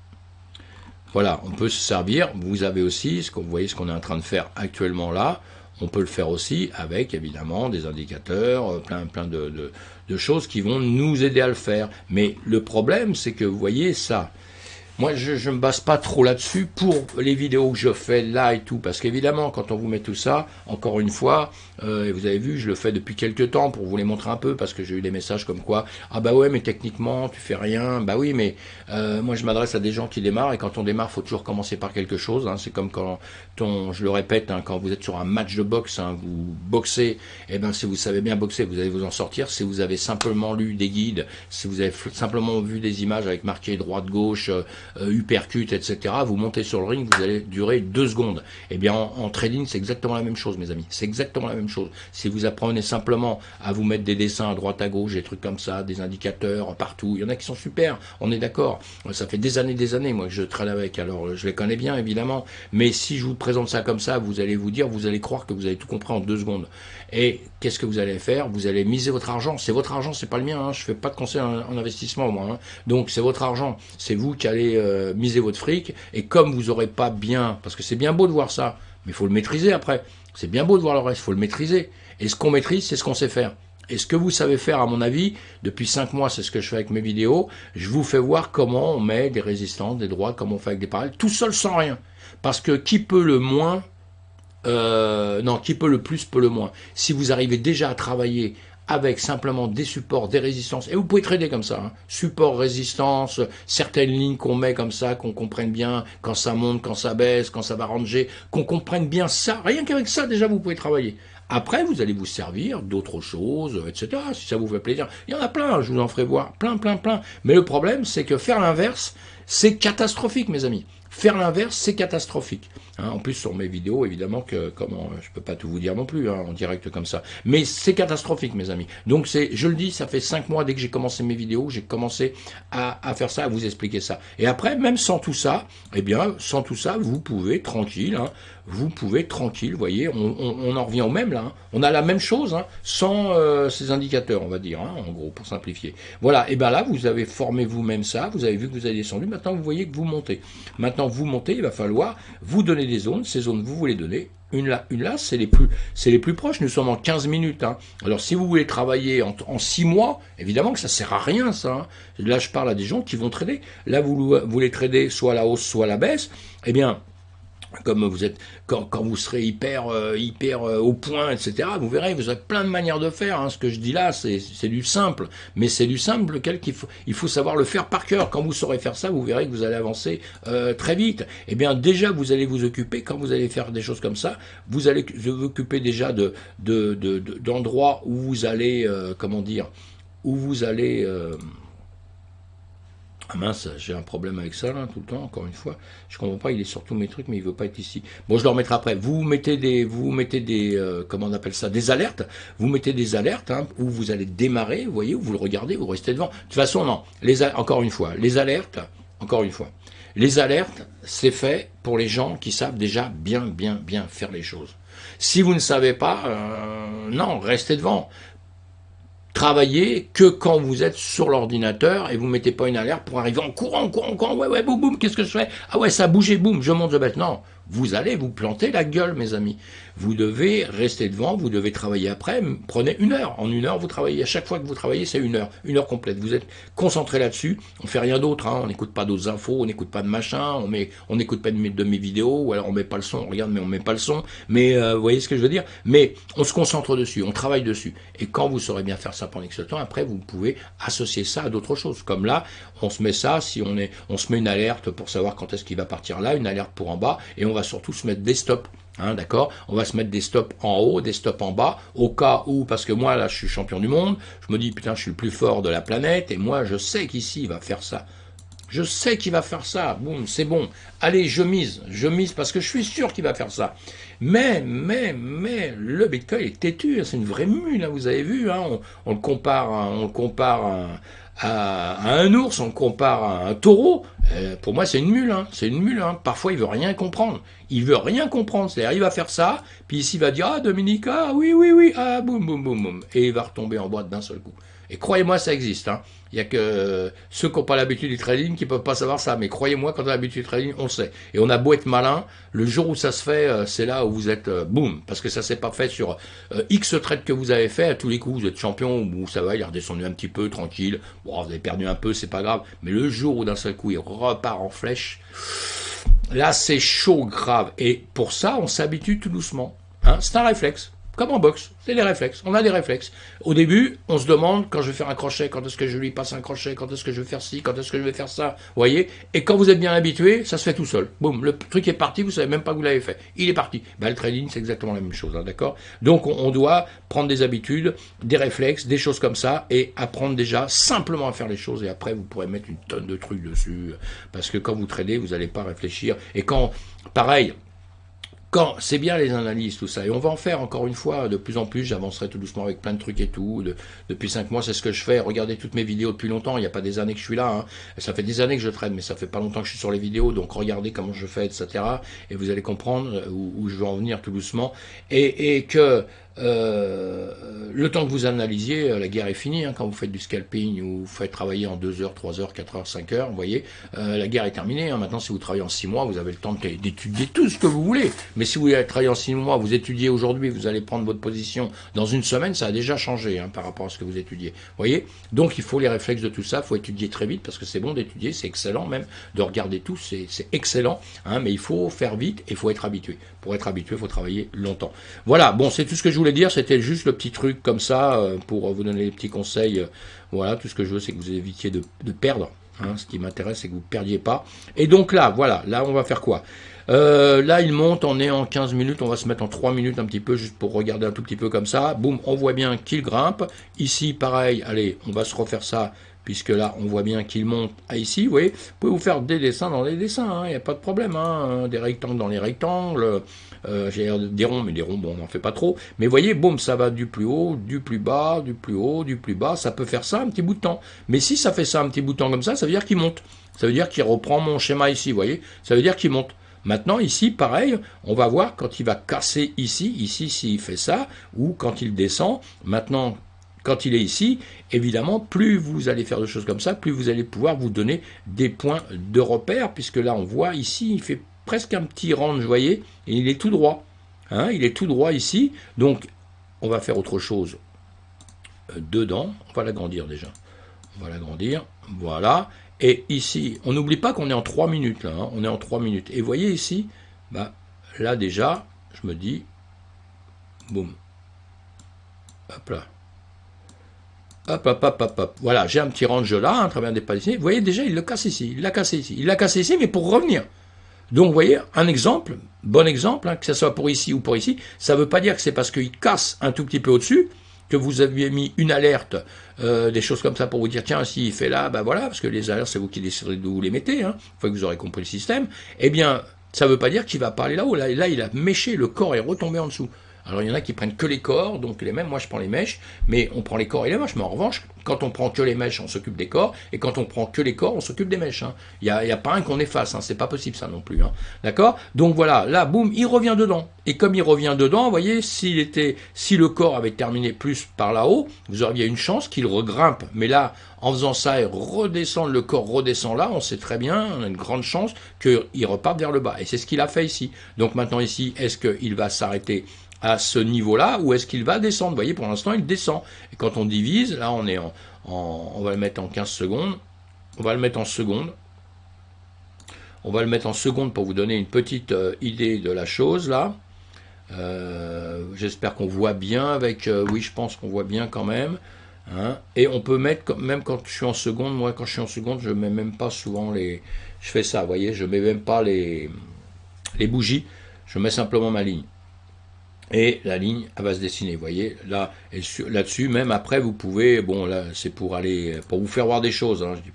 Voilà, on peut se servir. Vous avez aussi, vous voyez ce qu'on est en train de faire actuellement là. On peut le faire aussi avec, évidemment, des indicateurs, plein de choses qui vont nous aider à le faire. Mais le problème, c'est que, vous voyez ça, Moi, je me base pas trop là-dessus pour les vidéos que je fais là et tout, parce qu'évidemment, quand on vous met tout ça, encore une fois, et vous avez vu, je le fais depuis quelques temps pour vous les montrer un peu, parce que j'ai eu des messages comme quoi, ah bah ouais, mais techniquement, tu fais rien, bah oui, mais moi, je m'adresse à des gens qui démarrent, et quand on démarre, faut toujours commencer par quelque chose, hein. C'est comme quand je le répète, hein, quand vous êtes sur un match de boxe, hein, vous boxez, et ben si vous savez bien boxer, vous allez vous en sortir. Si vous avez simplement lu des guides, si vous avez simplement vu des images avec marqué droite-gauche, uppercut, etc. Vous montez sur le ring, vous allez durer 2 secondes. Eh bien, en trading, c'est exactement la même chose, mes amis. C'est exactement la même chose. Si vous apprenez simplement à vous mettre des dessins à droite, à gauche, des trucs comme ça, des indicateurs partout, il y en a qui sont super, on est d'accord. Ça fait des années, moi, que je trade avec, alors je les connais bien, évidemment. Mais si je vous présente ça comme ça, vous allez vous dire, vous allez croire que vous avez tout compris en 2 secondes. Et qu'est-ce que vous allez faire? Vous allez miser votre argent. C'est votre argent, c'est pas le mien, hein. Je fais pas de conseil en investissement, moi, hein. Donc, c'est votre argent. C'est vous qui allez miser votre fric, et comme vous n'aurez pas bien, parce que c'est bien beau de voir ça, mais il faut le maîtriser après, c'est bien beau de voir le reste, il faut le maîtriser, et ce qu'on maîtrise, c'est ce qu'on sait faire. Et ce que vous savez faire, à mon avis, depuis 5 mois, c'est ce que je fais avec mes vidéos, je vous fais voir comment on met des résistances, des droites, comment on fait avec des parallèles, tout seul sans rien. Parce que qui peut le moins, non, qui peut le plus peut le moins. Si vous arrivez déjà à travailler avec simplement des supports, des résistances, et vous pouvez trader comme ça, hein. Support, résistance, certaines lignes qu'on met comme ça, qu'on comprenne bien quand ça monte, quand ça baisse, quand ça va ranger, qu'on comprenne bien ça, rien qu'avec ça déjà vous pouvez travailler. Après, vous allez vous servir d'autres choses, etc., si ça vous fait plaisir. Il y en a plein, je vous en ferai voir, plein. Mais le problème, c'est que faire l'inverse, c'est catastrophique, mes amis. Faire l'inverse, c'est catastrophique. Hein, en plus, sur mes vidéos, évidemment, je peux pas tout vous dire non plus, hein, en direct comme ça. Mais c'est catastrophique, mes amis. Donc, je le dis, ça fait 5 mois, dès que j'ai commencé mes vidéos, j'ai commencé à faire ça, à vous expliquer ça. Et après, même sans tout ça, eh bien, sans tout ça, vous pouvez, tranquille, hein, vous voyez, on en revient au même, là. Hein. On a la même chose, hein, sans ces indicateurs, on va dire, hein, en gros, pour simplifier. Voilà, et bien là, vous avez formé vous-même ça, vous avez vu que vous avez descendu, maintenant, vous voyez que vous montez. Maintenant, vous montez, il va falloir vous donner des zones, ces zones, vous les donnez. Une là, c'est les plus proches. Nous sommes en 15 minutes. Hein. Alors, si vous voulez travailler en 6 mois, évidemment que ça sert à rien, ça. Hein. Là, je parle à des gens qui vont trader. Là, vous voulez trader soit à la hausse, soit à la baisse. Eh bien, comme vous êtes, quand vous serez hyper au point, etc., vous verrez, vous avez plein de manières de faire. Hein. Ce que je dis là, c'est du simple, mais c'est du simple lequel il faut savoir le faire par cœur. Quand vous saurez faire ça, vous verrez que vous allez avancer très vite. Eh bien, déjà, vous allez vous occuper, quand vous allez faire des choses comme ça, vous allez vous occuper déjà d'endroits où vous allez, où vous allez... Ah mince, j'ai un problème avec ça, là, tout le temps, encore une fois. Je comprends pas, il est sur tous mes trucs, mais il veut pas être ici. Bon, je le remettrai après. Vous mettez des, comment on appelle ça, des alertes. Vous mettez des alertes, hein, où vous allez démarrer, vous voyez, où vous le regardez, vous restez devant. De toute façon, non. Encore une fois, les alertes, c'est fait pour les gens qui savent déjà bien faire les choses. Si vous ne savez pas, non, restez devant. Travaillez que quand vous êtes sur l'ordinateur et vous mettez pas une alerte pour arriver en courant, ouais, boum, qu'est-ce que je fais? Ah ouais, ça a bougé, boum, je monte, je baisse. Non, vous allez vous planter la gueule, mes amis. Vous devez rester devant, vous devez travailler après, prenez 1 heure. En 1 heure, vous travaillez. À chaque fois que vous travaillez, c'est 1 heure complète. Vous êtes concentré là-dessus, on fait rien d'autre, hein. On n'écoute pas d'autres infos, on n'écoute pas de machin, on n'écoute pas de mes vidéos, ou alors on met pas le son, on regarde mais on met pas le son. Mais vous voyez ce que je veux dire? Mais on se concentre dessus, on travaille dessus. Et quand vous saurez bien faire ça pendant X temps, après vous pouvez associer ça à d'autres choses. Comme là, on se met ça, on se met une alerte pour savoir quand est-ce qu'il va partir là, une alerte pour en bas, et on va surtout se mettre des stops. Hein, d'accord? On va se mettre des stops en haut, des stops en bas, au cas où, parce que moi, là, je suis champion du monde, je me dis, putain, je suis le plus fort de la planète, et moi, je sais qu'ici, il va faire ça. Je sais qu'il va faire ça, boum, c'est bon. Allez, je mise parce que je suis sûr qu'il va faire ça. Mais, le Bitcoin est têtu, c'est une vraie mule, hein, vous avez vu, hein, on le compare à un ours, on le compare à un taureau. Pour moi, c'est une mule, hein, Parfois, il veut rien comprendre. C'est-à-dire, il va faire ça, puis ici, il va dire, ah, Dominique, ah, oui, ah, boum, et il va retomber en boîte d'un seul coup. Et croyez-moi, ça existe. Hein. Il n'y a que ceux qui n'ont pas l'habitude du trading qui ne peuvent pas savoir ça. Mais croyez-moi, quand on a l'habitude du trading, on le sait. Et on a beau être malin, le jour où ça se fait, c'est là où vous êtes boum. Parce que ça ne s'est pas fait sur X trades que vous avez fait. À tous les coups, vous êtes champion, ou ça va, il est redescendu un petit peu, tranquille. Bon, vous avez perdu un peu, c'est pas grave. Mais le jour où d'un seul coup, il repart en flèche, là, c'est chaud, grave. Et pour ça, on s'habitue tout doucement. Hein, c'est un réflexe. Comme en boxe, c'est des réflexes. On a des réflexes. Au début, on se demande quand je vais faire un crochet, quand est-ce que je lui passe un crochet, quand est-ce que je vais faire ci, quand est-ce que je vais faire ça. Vous voyez. Et quand vous êtes bien habitué, ça se fait tout seul. Boum, le truc est parti, vous savez même pas que vous l'avez fait. Il est parti. Ben, le trading, c'est exactement la même chose, hein, d'accord. Donc, on doit prendre des habitudes, des réflexes, des choses comme ça, et apprendre déjà simplement à faire les choses. Et après, vous pourrez mettre une tonne de trucs dessus, parce que quand vous tradez, vous n'allez pas réfléchir. Et quand, pareil. Quand c'est bien les analyses, tout ça, et on va en faire encore une fois, de plus en plus, j'avancerai tout doucement avec plein de trucs et tout, depuis 5 mois, c'est ce que je fais, regardez toutes mes vidéos depuis longtemps, il n'y a pas des années que je suis là, hein. Ça fait des années que je trade, mais ça fait pas longtemps que je suis sur les vidéos, donc regardez comment je fais, etc., et vous allez comprendre où je veux en venir tout doucement, et que le temps que vous analysiez, la guerre est finie, hein, quand vous faites du scalping ou vous faites travailler en 2 heures, 3 heures, 4 heures, 5 heures, vous voyez, la guerre est terminée, hein. Maintenant si vous travaillez en 6 mois, vous avez le temps d'étudier tout ce que vous voulez, mais si vous travaillez en 6 mois, vous étudiez aujourd'hui, vous allez prendre votre position dans une semaine, ça a déjà changé, hein, par rapport à ce que vous étudiez, vous voyez, donc il faut les réflexes de tout ça, il faut étudier très vite, parce que c'est bon d'étudier, c'est excellent même, de regarder tout, c'est excellent, hein, mais il faut faire vite et il faut être habitué. Pour être habitué, il faut travailler longtemps. Voilà, bon, c'est tout ce que je voulais dire, c'était juste le petit truc comme ça, pour vous donner les petits conseils. Voilà, tout ce que je veux, c'est que vous évitiez de perdre. Hein. Ce qui m'intéresse, c'est que vous ne perdiez pas. Et donc là, voilà, là, on va faire quoi? Là, il monte, on est en 15 minutes, on va se mettre en 3 minutes un petit peu, juste pour regarder un tout petit peu comme ça. Boum, on voit bien qu'il grimpe. Ici, pareil, allez, on va se refaire ça, puisque là, on voit bien qu'il monte à ici, vous voyez. Vous pouvez vous faire des dessins dans les dessins, il n'y a pas de problème, hein, des rectangles dans les rectangles, j'ai des ronds, mais des ronds, bon, on n'en fait pas trop. Mais vous voyez, boum, ça va du plus haut, du plus bas, du plus haut, du plus bas, ça peut faire ça un petit bout de temps. Mais si ça fait ça un petit bout de temps comme ça veut dire qu'il monte. Ça veut dire qu'il reprend mon schéma ici, vous voyez, ça veut dire qu'il monte. Maintenant, ici, pareil, on va voir quand il va casser ici, s'il fait ça, ou quand il descend. Maintenant, quand il est ici, évidemment, plus vous allez faire de choses comme ça, plus vous allez pouvoir vous donner des points de repère, puisque là, on voit ici, il fait presque un petit range, vous voyez, et il est tout droit. Hein, il est tout droit ici, donc on va faire autre chose dedans. On va l'agrandir déjà. On va l'agrandir, voilà. Et ici, on n'oublie pas qu'on est en 3 minutes, là, hein, on est en 3 minutes. Et vous voyez ici, bah, là déjà, je me dis, boum, hop là. Hop, hop, hop, hop, hop. Voilà, j'ai un petit range là, un travers des palissés. Vous voyez déjà, il le casse ici, il l'a cassé ici. Il l'a cassé ici, mais pour revenir. Donc, vous voyez, un exemple, bon exemple, hein, que ce soit pour ici ou pour ici, ça ne veut pas dire que c'est parce qu'il casse un tout petit peu au-dessus que vous aviez mis une alerte, des choses comme ça pour vous dire, tiens, s'il fait là, ben voilà, parce que les alertes, c'est vous qui déciderez d'où vous les mettez, hein, une fois que vous aurez compris le système, eh bien, ça ne veut pas dire qu'il va pas aller là-haut. Là, il a méché, le corps est retombé en dessous. Alors il y en a qui prennent que les corps, donc les mêmes, moi je prends les mèches, mais on prend les corps et les mèches, mais en revanche, quand on prend que les mèches, on s'occupe des corps, et quand on prend que les corps, on s'occupe des mèches. Hein. Il y a pas un qu'on efface, hein. C'est pas possible ça non plus. Hein. D'accord. Donc voilà, là, boum, il revient dedans. Et comme il revient dedans, vous voyez, si le corps avait terminé plus par là-haut, vous auriez une chance qu'il regrimpe. Mais là, en faisant ça et redescendre, le corps redescend là, on sait très bien, on a une grande chance qu'il reparte vers le bas. Et c'est ce qu'il a fait ici. Donc maintenant ici, est-ce qu'il va s'arrêter à ce niveau-là, ou est-ce qu'il va descendre? Vous voyez, pour l'instant, il descend. Et quand on divise, là, on est on va le mettre en 15 secondes. On va le mettre en secondes. On va le mettre en secondes pour vous donner une petite idée de la chose, là. J'espère qu'on voit bien avec... oui, je pense qu'on voit bien quand même. Hein. Et on peut mettre, même quand je suis en seconde, moi, quand je suis en seconde, je mets même pas souvent les... Je fais ça, vous voyez, je mets même pas les bougies. Je mets simplement ma ligne. Et la ligne, elle va se dessiner, vous voyez, là, là-dessus, même après, vous pouvez, bon, là, c'est pour vous faire voir des choses, hein, je dis,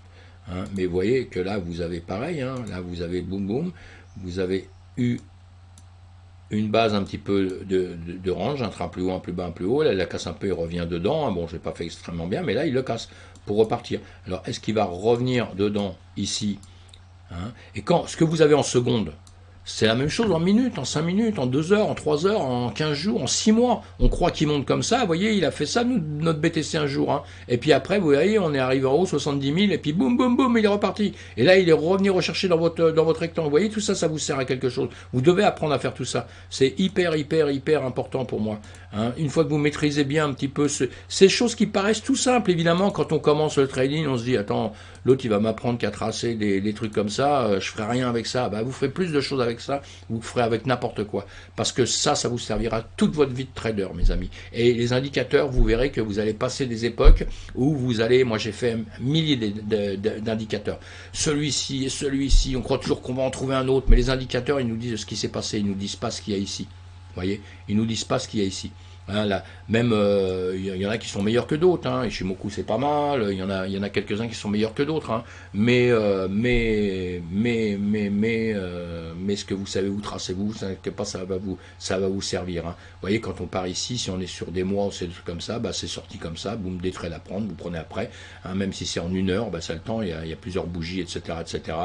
hein, mais vous voyez que là, vous avez pareil, hein, là, vous avez boum boum, vous avez eu une base un petit peu de range, un train plus haut, un plus bas, un plus haut, là, il la casse un peu, il revient dedans, hein, bon, je n'ai pas fait extrêmement bien, mais là, il le casse pour repartir. Alors, est-ce qu'il va revenir dedans, ici, hein, et ce que vous avez en seconde, C'est la même chose en minutes, en 5 minutes, en 2 heures, en 3 heures, en 15 jours, en 6 mois. On croit qu'il monte comme ça. Vous voyez, il a fait ça, notre BTC un jour. Hein. Et puis après, vous voyez, on est arrivé en haut, 70 000, et puis boum, boum, boum, il est reparti. Et là, il est revenu rechercher dans votre rectangle. Vous voyez, tout ça, ça vous sert à quelque chose. Vous devez apprendre à faire tout ça. C'est hyper, hyper, hyper important pour moi. Hein. Une fois que vous maîtrisez bien un petit peu ces choses qui paraissent tout simples, évidemment, quand on commence le trading, on se dit, attends, l'autre, il va m'apprendre qu'à tracer des trucs comme ça, je ferai rien avec ça. Bah, vous ferez plus de choses avec ça, vous ferez avec n'importe quoi. Parce que ça vous servira toute votre vie de trader, mes amis. Et les indicateurs, vous verrez que vous allez passer des époques où vous allez, moi j'ai fait milliers d'indicateurs. Celui-ci et celui-ci, on croit toujours qu'on va en trouver un autre, mais les indicateurs, ils nous disent ce qui s'est passé, ils nous disent pas ce qu'il y a ici. Vous voyez, ils nous disent pas ce qu'il y a ici. Hein, là, même il y en a qui sont meilleurs que d'autres. Hein, et chez Moku c'est pas mal. Il y en a quelques-uns qui sont meilleurs que d'autres. Hein, mais ce que vous savez vous tracez-vous, pas ça va vous servir. Hein. Vous voyez, quand on part ici, si on est sur des mois ou c'est comme ça, bah c'est sorti comme ça. Boum, des traits à prendre, vous prenez après. Hein, même si c'est en 1 heure, bah ça le temps. Il y a plusieurs bougies, etc., etc.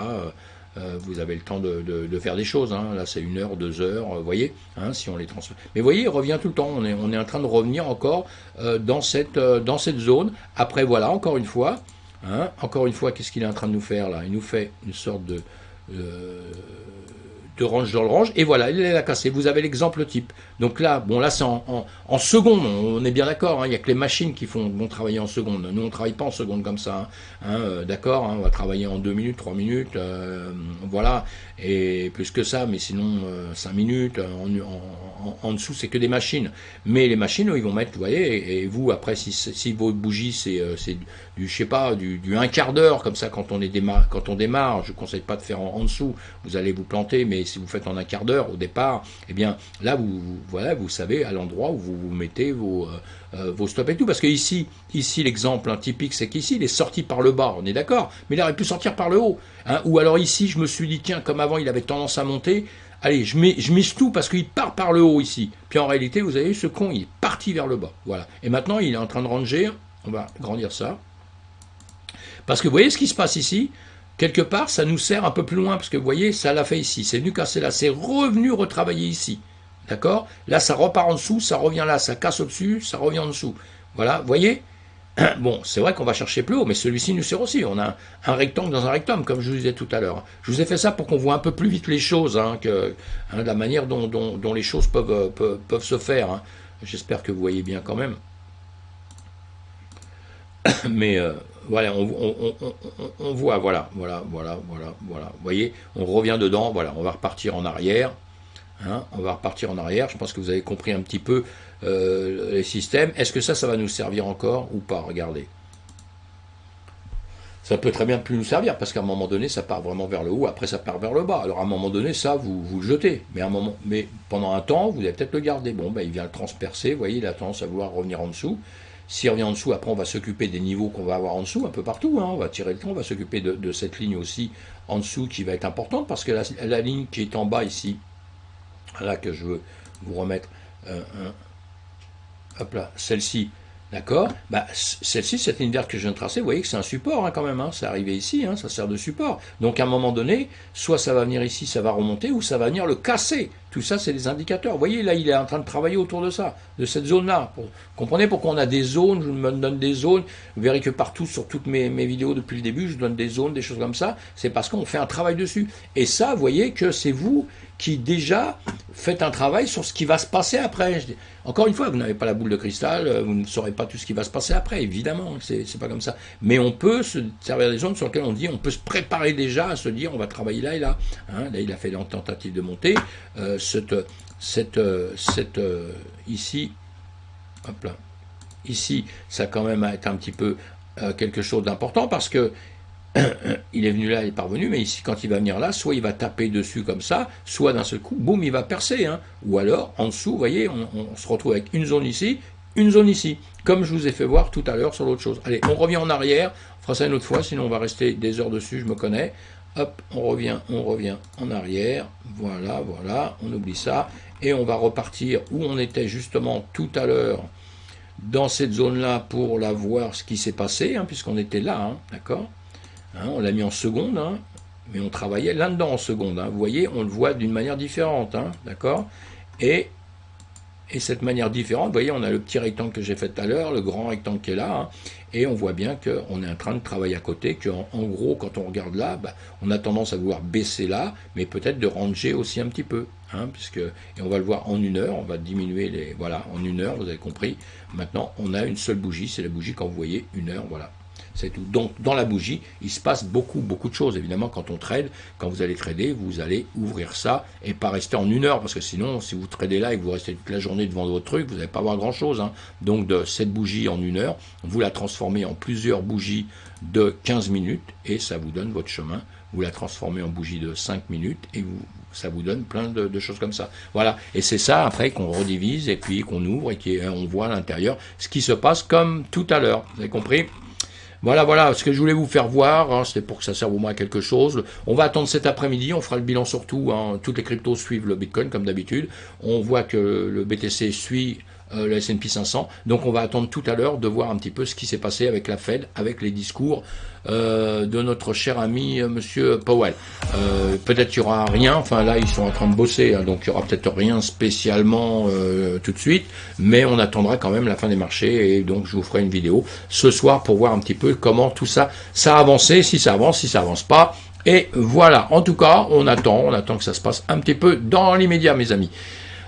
Vous avez le temps de faire des choses. Hein. Là, c'est 1 heure, 2 heures, vous voyez, hein, si on les transfère. Mais vous voyez, il revient tout le temps. On est en train de revenir encore dans cette zone. Après, voilà, encore une fois, qu'est-ce qu'il est en train de nous faire là? Il nous fait une sorte de range dans le range, et voilà, il l'a cassé. Vous avez l'exemple type. Donc là, bon, là c'est en seconde, on est bien d'accord, hein, il n'y a que les machines qui vont travailler en seconde. Nous, on ne travaille pas en seconde comme ça, d'accord, hein, on va travailler en 2 minutes, 3 minutes, voilà, et plus que ça, mais sinon 5 minutes, en dessous, c'est que des machines. Mais les machines, eux, ils vont mettre, vous voyez, et vous, après, si votre bougie, c'est je sais pas, du 1/4 d'heure, comme ça, quand on démarre, je ne conseille pas de faire en dessous, vous allez vous planter, mais si vous faites en 1/4 d'heure au départ, eh bien, là, vous savez à l'endroit où vous mettez vos stops et tout, parce que ici l'exemple typique, c'est qu'ici, il est sorti par le bas, on est d'accord, mais il aurait pu sortir par le haut, hein, ou alors ici, je me suis dit, tiens, comme avant, il avait tendance à monter, allez, je mise tout parce qu'il part par le haut ici, puis en réalité, vous avez vu, ce con, il est parti vers le bas, voilà, et maintenant, il est en train de ranger, on va grandir ça, parce que vous voyez ce qui se passe ici, quelque part, ça nous sert un peu plus loin, parce que vous voyez, ça l'a fait ici, c'est venu casser là, c'est revenu retravailler ici. D'accord? Là, ça repart en dessous, ça revient là, ça casse au-dessus, ça revient en dessous. Voilà, vous voyez? Bon, c'est vrai qu'on va chercher plus haut, mais celui-ci nous sert aussi. On a un rectangle dans un rectangle, comme je vous disais tout à l'heure. Je vous ai fait ça pour qu'on voit un peu plus vite les choses, de la manière dont les choses peuvent se faire. Hein. J'espère que vous voyez bien quand même. Mais voilà, on voit, voilà. Vous voyez, on revient dedans, voilà, on va repartir en arrière. Hein, on va repartir en arrière. Je pense que vous avez compris un petit peu les systèmes. Est-ce que ça va nous servir encore ou pas? Regardez. Ça peut très bien plus nous servir, parce qu'à un moment donné, ça part vraiment vers le haut, après ça part vers le bas. Alors à un moment donné, ça, vous le jetez. Mais pendant un temps, vous allez peut-être le garder. Bon, ben, il vient le transpercer, vous voyez, il a tendance à vouloir revenir en dessous. S'il revient en dessous, après on va s'occuper des niveaux qu'on va avoir en dessous, un peu partout, hein, on va tirer le temps, on va s'occuper de cette ligne aussi en dessous qui va être importante, parce que la ligne qui est en bas ici, là que je veux vous remettre, hop là, celle-ci, d'accord, bah, celle-ci, cette ligne verte que je viens de tracer, vous voyez que c'est un support hein, quand même, hein, c'est arrivé ici, hein, ça sert de support. Donc à un moment donné, soit ça va venir ici, ça va remonter, ou ça va venir le casser. Tout ça, c'est des indicateurs. Vous voyez, là, il est en train de travailler autour de ça, de cette zone-là. Comprenez pourquoi on a des zones, je me donne des zones, vous verrez que partout, sur toutes mes vidéos depuis le début, je donne des zones, des choses comme ça, c'est parce qu'on fait un travail dessus. Et ça, vous voyez que c'est vous qui déjà faites un travail sur ce qui va se passer après. Encore une fois, vous n'avez pas la boule de cristal, vous ne saurez pas tout ce qui va se passer après, évidemment, c'est pas comme ça. Mais on peut se servir des zones sur lesquelles on dit, on peut se préparer déjà à se dire, on va travailler là et là. Hein, là, il a fait une tentative de monter. Ici, hop là, ici, ça quand même a été un petit peu quelque chose d'important parce que il est venu là, il est parvenu, mais ici, quand il va venir là, soit il va taper dessus comme ça, soit d'un seul coup, boum, il va percer. Hein. Ou alors, en dessous, vous voyez, on se retrouve avec une zone ici, comme je vous ai fait voir tout à l'heure sur l'autre chose. Allez, on revient en arrière, on fera ça une autre fois, sinon on va rester des heures dessus, je me connais. Hop, on revient en arrière, voilà, on oublie ça, et on va repartir où on était justement tout à l'heure, dans cette zone-là, pour voir ce qui s'est passé, hein, puisqu'on était là, hein, d'accord. Hein, on l'a mis en seconde, hein, mais on travaillait là-dedans en seconde. Hein. Vous voyez, on le voit d'une manière différente, hein, d'accord? Et cette manière différente, vous voyez, on a le petit rectangle que j'ai fait tout à l'heure, le grand rectangle qui est là, hein, et on voit bien qu'on est en train de travailler à côté, qu'en gros, quand on regarde là, bah, on a tendance à vouloir baisser là, mais peut-être de ranger aussi un petit peu, hein, et on va le voir en 1 heure, on va diminuer les, voilà, en 1 heure, vous avez compris. Maintenant, on a une seule bougie, c'est la bougie quand vous voyez 1 heure, voilà. C'est tout. Donc, dans la bougie, il se passe beaucoup de choses. Évidemment, quand on trade, quand vous allez trader, vous allez ouvrir ça et pas rester en 1 heure. Parce que sinon, si vous tradez là et que vous restez toute la journée devant votre truc, vous n'allez pas voir grand-chose. Hein. Donc, de cette bougie en 1 heure, vous la transformez en plusieurs bougies de 15 minutes et ça vous donne votre chemin. Vous la transformez en bougie de 5 minutes et ça vous donne plein de choses comme ça. Voilà. Et c'est ça, après, qu'on redivise et puis qu'on ouvre et qu'on voit à l'intérieur ce qui se passe comme tout à l'heure. Vous avez compris ? Voilà, ce que je voulais vous faire voir, hein, c'était pour que ça serve au moins à quelque chose. On va attendre cet après-midi, on fera le bilan surtout. Hein, toutes les cryptos suivent le Bitcoin comme d'habitude. On voit que le BTC suit le S&P 500. Donc on va attendre tout à l'heure de voir un petit peu ce qui s'est passé avec la Fed, avec les discours de notre cher ami Monsieur Powell. Peut-être qu'il n'y aura rien, enfin là ils sont en train de bosser, hein, donc il n'y aura peut-être rien spécialement tout de suite, mais on attendra quand même la fin des marchés et donc je vous ferai une vidéo ce soir pour voir un petit peu comment tout ça a avancé, si ça avance pas. Et voilà, en tout cas, on attend que ça se passe un petit peu dans l'immédiat, mes amis.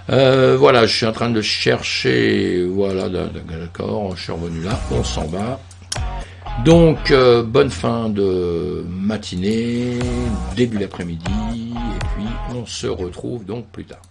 Voilà, je suis en train de chercher, voilà, d'accord, je suis revenu là, on s'en va. Donc, bonne fin de matinée, début d'après-midi, et puis on se retrouve donc plus tard.